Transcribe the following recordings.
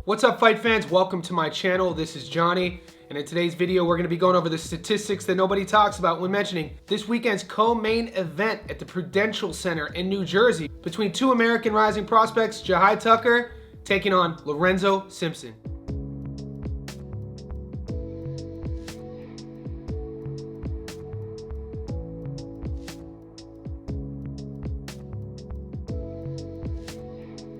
What's up, fight fans? Welcome to my channel. This is Johnny, and in today's video we're going to be going over the statistics that nobody talks about when mentioning this weekend's co-main event at the Prudential Center in New Jersey between two American rising prospects, Jahi Tucker taking on Lorenzo Simpson.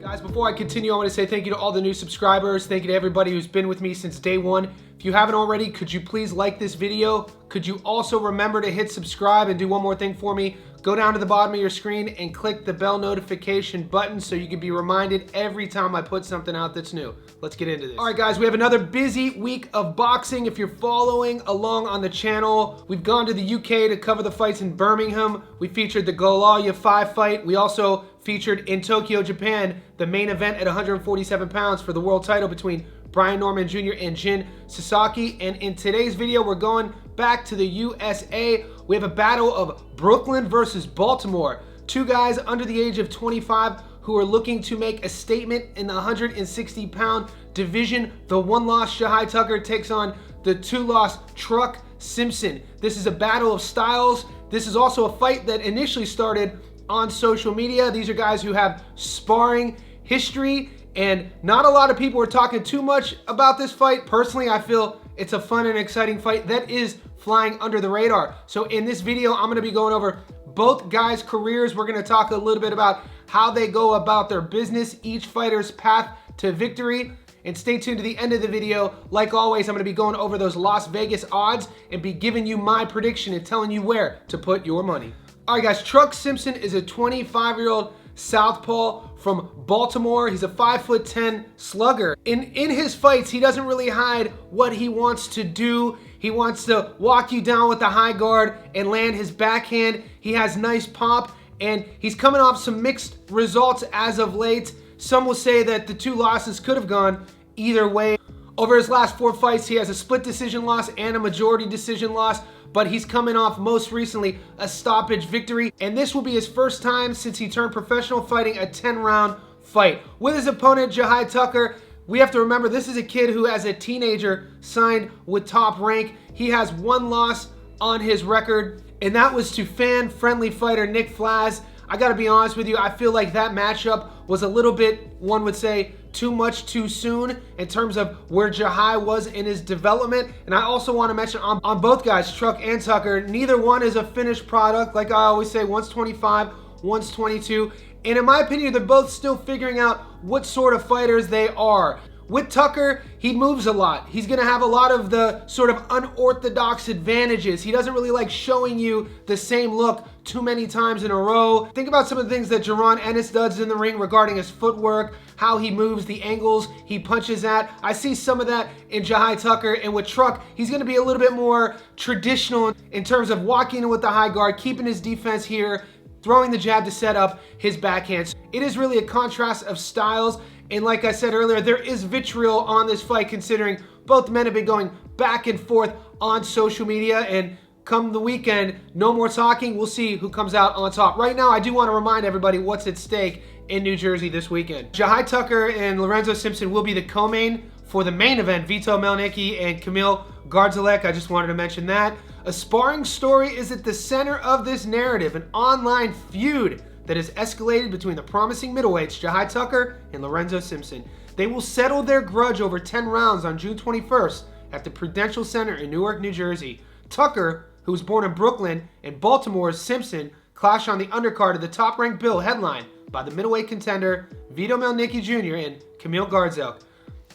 Guys, before I continue, I want to say thank you to all the new subscribers. Thank you to everybody who's been with me since day one. If you haven't already, could you please like this video? Could you also remember to hit subscribe and do one more thing for me? Go down to the bottom of your screen and click the bell notification button so you can be reminded every time I put something out that's new. Let's get into this. All right, guys, we have another busy week of boxing. If you're following along on the channel, we've gone to the UK to cover the fights in Birmingham. We featured the Golaya 5 fight. We also featured in Tokyo, Japan, the main event at 147 pounds for the world title between Brian Norman Jr. and Jin Sasaki. And in today's video, we're going back to the USA. We have a battle of Brooklyn versus Baltimore. Two guys under the age of 25 who are looking to make a statement in the 160-pound division. The one-loss Jahi Tucker takes on the two-loss Truck Simpson. This is a battle of styles. This is also a fight that initially started on social media. These are guys who have sparring history, and not a lot of people are talking too much about this fight. Personally, I feel it's a fun and exciting fight that is flying under the radar. So in this video, I'm going to be going over both guys' careers. We're going to talk a little bit about how they go about their business, each fighter's path to victory. And stay tuned to the end of the video. Like always, I'm going to be going over those Las Vegas odds and be giving you my prediction and telling you where to put your money. All right, guys, Truck Simpson is a 25-year-old southpaw from Baltimore. He's a 5'10" slugger. In his fights, he doesn't really hide what he wants to do. He wants to walk you down with the high guard and land his backhand. He has nice pop, and he's coming off some mixed results as of late. Some will say that the two losses could have gone either way. Over his last 4 fights, he has a split decision loss and a majority decision loss, but he's coming off most recently a stoppage victory, and this will be his first time since he turned professional fighting a 10-round fight. With his opponent, Jahi Tucker, we have to remember this is a kid who, as a teenager, signed with Top Rank. He has 1 loss on his record, and that was to fan-friendly fighter Nick Flaz. I gotta be honest with you, I feel like that matchup was a little bit, one would say, too much too soon in terms of where Jahi was in his development. And I also want to mention on both guys, Truck and Tucker, neither one is a finished product. Like I always say, one's 25, one's 22. And in my opinion, they're both still figuring out what sort of fighters they are. With Tucker, he moves a lot. He's going to have a lot of the sort of unorthodox advantages. He doesn't really like showing you the same look too many times in a row. Think about some of the things that Jaron Ennis does in the ring regarding his footwork, how he moves, the angles he punches at. I see some of that in Jahi Tucker, and with Truck, he's going to be a little bit more traditional in terms of walking in with the high guard, keeping his defense here, throwing the jab to set up his backhand. It is really a contrast of styles. And like I said earlier, there is vitriol on this fight considering both men have been going back and forth on social media. And come the weekend, no more talking. We'll see who comes out on top. Right now, I do want to remind everybody what's at stake in New Jersey this weekend. Jahi Tucker and Lorenzo Simpson will be the co-main for the main event. Vito Melnicki and Kamil Garzelek. I just wanted to mention that. A sparring story is at the center of this narrative, an online feud that has escalated between the promising middleweights Jahi Tucker and Lorenzo Simpson. They will settle their grudge over 10 rounds on June 21st at the Prudential Center in Newark, New Jersey. Tucker, who was born in Brooklyn, and Baltimore's Simpson clash on the undercard of the top-ranked bill headlined by the middleweight contender Vito Melnicki Jr. and Kamil Garzelek.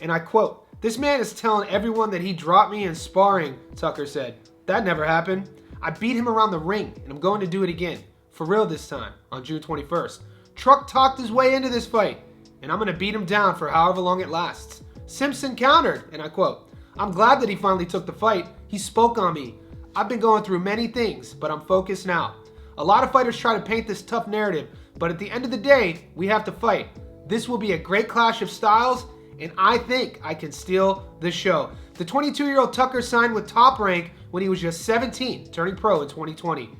And I quote, "This man is telling everyone that he dropped me in sparring," Tucker said. "That never happened. I beat him around the ring, and I'm going to do it again. For real this time, on June 21st. Truck talked his way into this fight, and I'm going to beat him down for however long it lasts." Simpson countered, and I quote, "I'm glad that he finally took the fight. He spoke on me. I've been going through many things, but I'm focused now. A lot of fighters try to paint this tough narrative, but at the end of the day, we have to fight. This will be a great clash of styles, and I think I can steal the show." The 22-year-old Tucker signed with Top Rank when he was just 17, turning pro in 2020.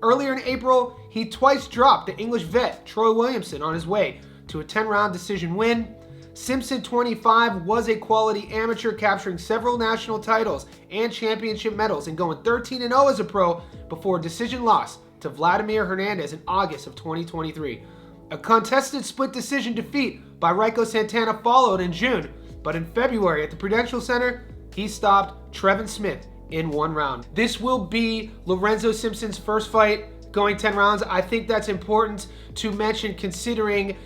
Earlier in April, he twice dropped the English vet Troy Williamson on his way to a 10-round decision win. Simpson, 25, was a quality amateur, capturing several national titles and championship medals and going 13-0 as a pro before a decision loss to Vladimir Hernandez in August of 2023. A contested split decision defeat by Raiko Santana followed in June, but in February at the Prudential Center, he stopped Trevin Smith in 1 round. This will be Lorenzo Simpson's first fight going 10 rounds. I think that's important to mention considering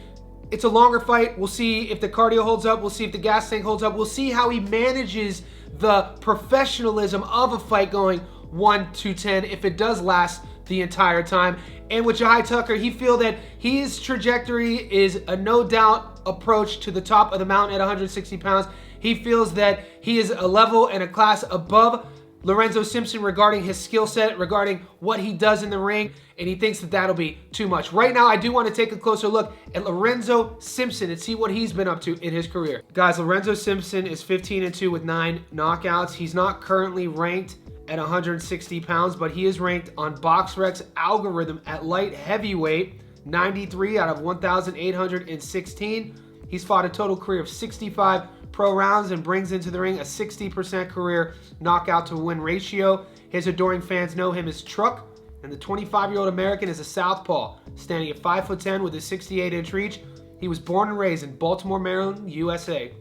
it's a longer fight. We'll see if the cardio holds up. We'll see if the gas tank holds up. We'll see how he manages the professionalism of a fight going 1-10 if it does last the entire time. And with Jahi Tucker, he feels that his trajectory is a no doubt approach to the top of the mountain at 160 pounds. He feels that he is a level and a class above Lorenzo Simpson regarding his skill set, regarding what he does in the ring, and he thinks that that'll be too much. Right now, I do want to take a closer look at Lorenzo Simpson and see what he's been up to in his career. Guys, Lorenzo Simpson is 15-2 with 9 knockouts. He's not currently ranked at 160 pounds, but he is ranked on BoxRec's algorithm at light heavyweight, 93 out of 1,816. He's fought a total career of 65 pro rounds and brings into the ring a 60% career knockout to win ratio. His adoring fans know him as Truck, and the 25-year-old American is a southpaw, standing at 5'10" with a 68-inch reach. He was born and raised in Baltimore, Maryland, USA.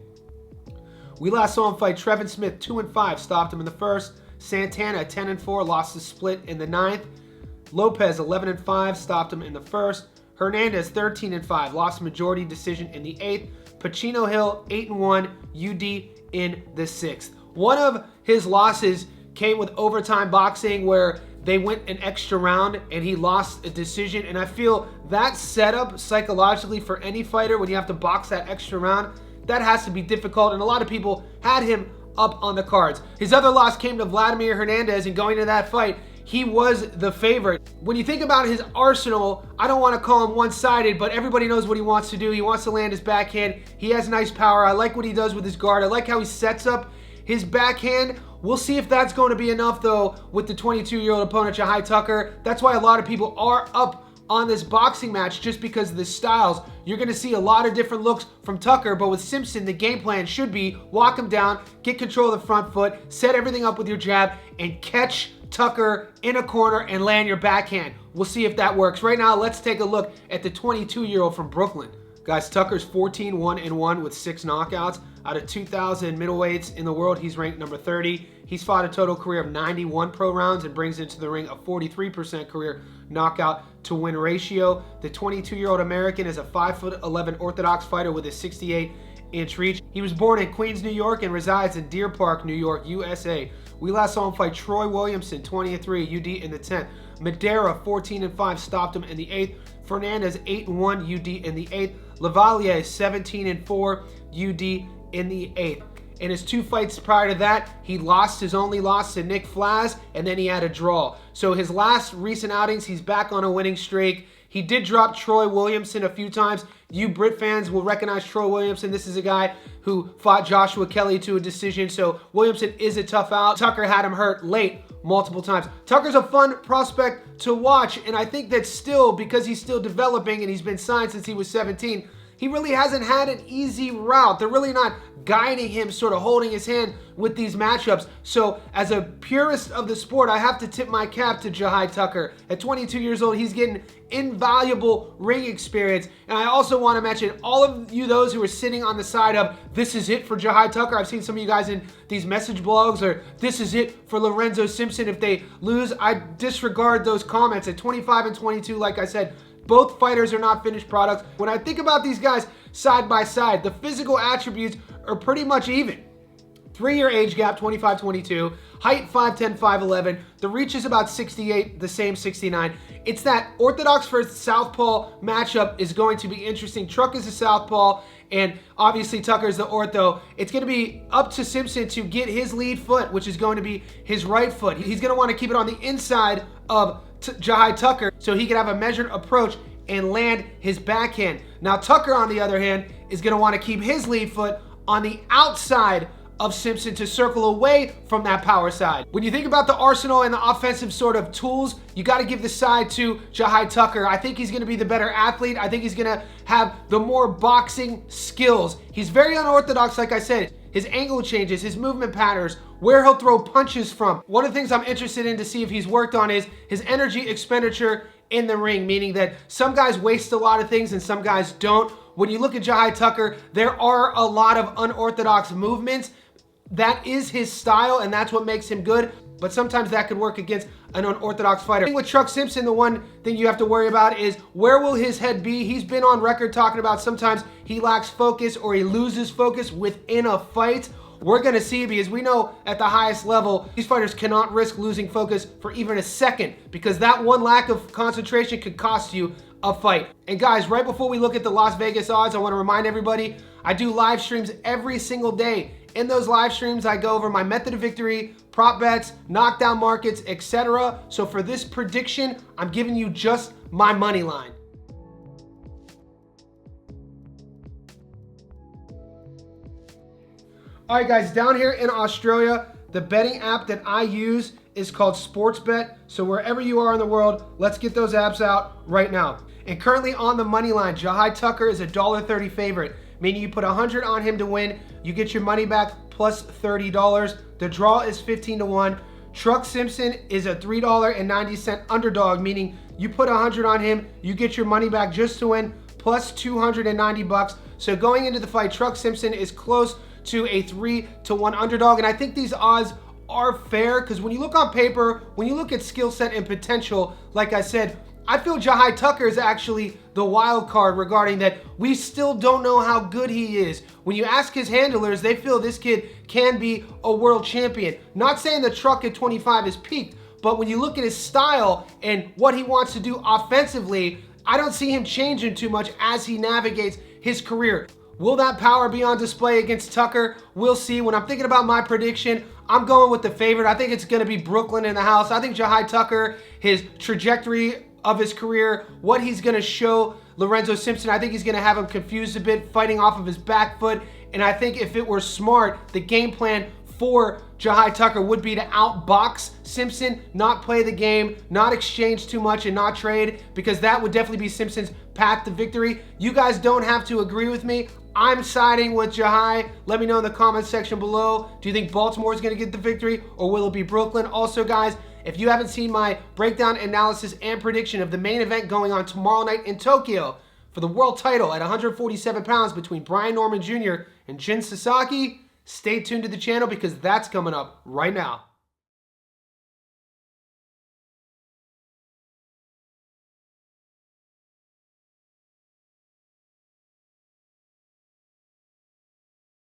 We last saw him fight Trevin Smith, 2-5, stopped him in the first. Santana, 10-4, lost the split in the 9th. Lopez, 11-5, stopped him in the first. Hernandez, 13-5, lost majority decision in the 8th. Pacino Hill, 8-1, UD in the 6th. One of his losses came with overtime boxing where they went an extra round and he lost a decision. And I feel that setup psychologically for any fighter when you have to box that extra round, that has to be difficult. And a lot of people had him up on the cards. His other loss came to Vladimir Hernandez, and going into that fight, he was the favorite. When you think about his arsenal, I don't want to call him one-sided, but everybody knows what he wants to do. He wants to land his backhand. He has nice power. I like what he does with his guard. I like how he sets up his backhand. We'll see if that's going to be enough, though, with the 22-year-old opponent, Jahi Tucker. That's why a lot of people are up on this boxing match, just because of the styles. You're going to see a lot of different looks from Tucker, but with Simpson, the game plan should be walk him down, get control of the front foot, set everything up with your jab, and catch Tucker in a corner and land your backhand. We'll see if that works. Right now, let's take a look at the 22-year-old from Brooklyn. Guys, Tucker's 14-1-1 with 6 knockouts. Out of 2,000 middleweights in the world, he's ranked number 30. He's fought a total career of 91 pro rounds and brings into the ring a 43% career knockout to win ratio. The 22-year-old American is a 5'11" orthodox fighter with a 68-inch reach. He was born in Queens, New York and resides in Deer Park, New York, USA. We last saw him fight Troy Williamson, 20-3, UD in the 10th. Madera, 14-5, stopped him in the 8th. Fernandez, 8-1, UD in the 8th. Lavalier, 17-4, UD in the 8th. In his 2 fights prior to that, he lost his only loss to Nick Flaz, and then he had a draw. So his last recent outings, he's back on a winning streak. He did drop Troy Williamson a few times. You Brit fans will recognize Troy Williamson. This is a guy who fought Joshua Kelly to a decision, so Williamson is a tough out. Tucker had him hurt late multiple times. Tucker's a fun prospect to watch, and I think that still, because he's still developing and he's been signed since he was 17, he really hasn't had an easy route. They're really not guiding him, sort of holding his hand with these matchups. So as a purist of the sport, I have to tip my cap to Jahi Tucker. At 22 years old, he's getting invaluable ring experience. And I also want to mention all of you, those who are sitting on the side of, this is it for Jahi Tucker. I've seen some of you guys in these message blogs, or this is it for Lorenzo Simpson if they lose. I disregard those comments. At 25 and 22, like I said, both fighters are not finished products. When I think about these guys side by side, the physical attributes are pretty much even. 3-year age gap, 25-22. Height, 5'10", 5'11". The reach is about 68, the same 69. It's that orthodox versus southpaw matchup is going to be interesting. Truck is a southpaw, and obviously Tucker's the ortho. It's going to be up to Simpson to get his lead foot, which is going to be his right foot. He's going to want to keep it on the inside of Jahi Tucker so he can have a measured approach and land his backhand. Now Tucker, on the other hand, is going to want to keep his lead foot on the outside of Simpson to circle away from that power side. When you think about the arsenal and the offensive sort of tools, you got to give the side to Jahi Tucker. I think he's going to be the better athlete. I think he's going to have the more boxing skills. He's very unorthodox, like I said. His angle changes, his movement patterns, where he'll throw punches from. One of the things I'm interested in to see if he's worked on is his energy expenditure in the ring, meaning that some guys waste a lot of things and some guys don't. When you look at Jahi Tucker, there are a lot of unorthodox movements. That is his style, and that's what makes him good. But sometimes that could work against an unorthodox fighter. With Truck Simpson, the one thing you have to worry about is where will his head be? He's been on record talking about sometimes he lacks focus or he loses focus within a fight. We're going to see, because we know at the highest level, these fighters cannot risk losing focus for even a second, because that one lack of concentration could cost you a fight. And guys, right before we look at the Las Vegas odds, I want to remind everybody, I do live streams every single day. In those live streams, I go over my method of victory, prop bets, knockdown markets, etc. So for this prediction, I'm giving you just my money line. All right, guys, down here in Australia, the betting app that I use is called Sportsbet. So wherever you are in the world, let's get those apps out right now. And currently on the money line, Jahi Tucker is a $1.30 favorite, meaning you put 100 on him to win, you get your money back plus $30. The draw is 15 to 1. Truck Simpson is a $3.90 underdog, meaning you put 100 on him, you get your money back just to win plus 290 bucks. So going into the fight, Truck Simpson is close to a 3 to 1 underdog, and I think these odds are fair, because when you look on paper, when you look at skill set and potential, like I said, I feel Jahi Tucker is actually the wild card regarding that. We still don't know how good he is. When you ask his handlers, they feel this kid can be a world champion. Not saying the Truck at 25 is peaked, but when you look at his style and what he wants to do offensively, I don't see him changing too much as he navigates his career. Will that power be on display against Tucker? We'll see. When I'm thinking about my prediction, I'm going with the favorite. I think it's going to be Brooklyn in the house. I think Jahi Tucker, his trajectory of his career, what he's going to show Lorenzo Simpson, I think he's going to have him confused a bit, fighting off of his back foot. And I think if it were smart, the game plan for Jahi Tucker would be to outbox Simpson, not play the game, not exchange too much, and not trade, because that would definitely be Simpson's path to victory. You guys don't have to agree with me. I'm siding with Jahi. Let me know in the comments section below. Do you think Baltimore is going to get the victory, or will it be Brooklyn? Also, guys, if you haven't seen my breakdown, analysis, and prediction of the main event going on tomorrow night in Tokyo for the world title at 147 pounds between Brian Norman Jr. and Jin Sasaki, stay tuned to the channel, because that's coming up right now.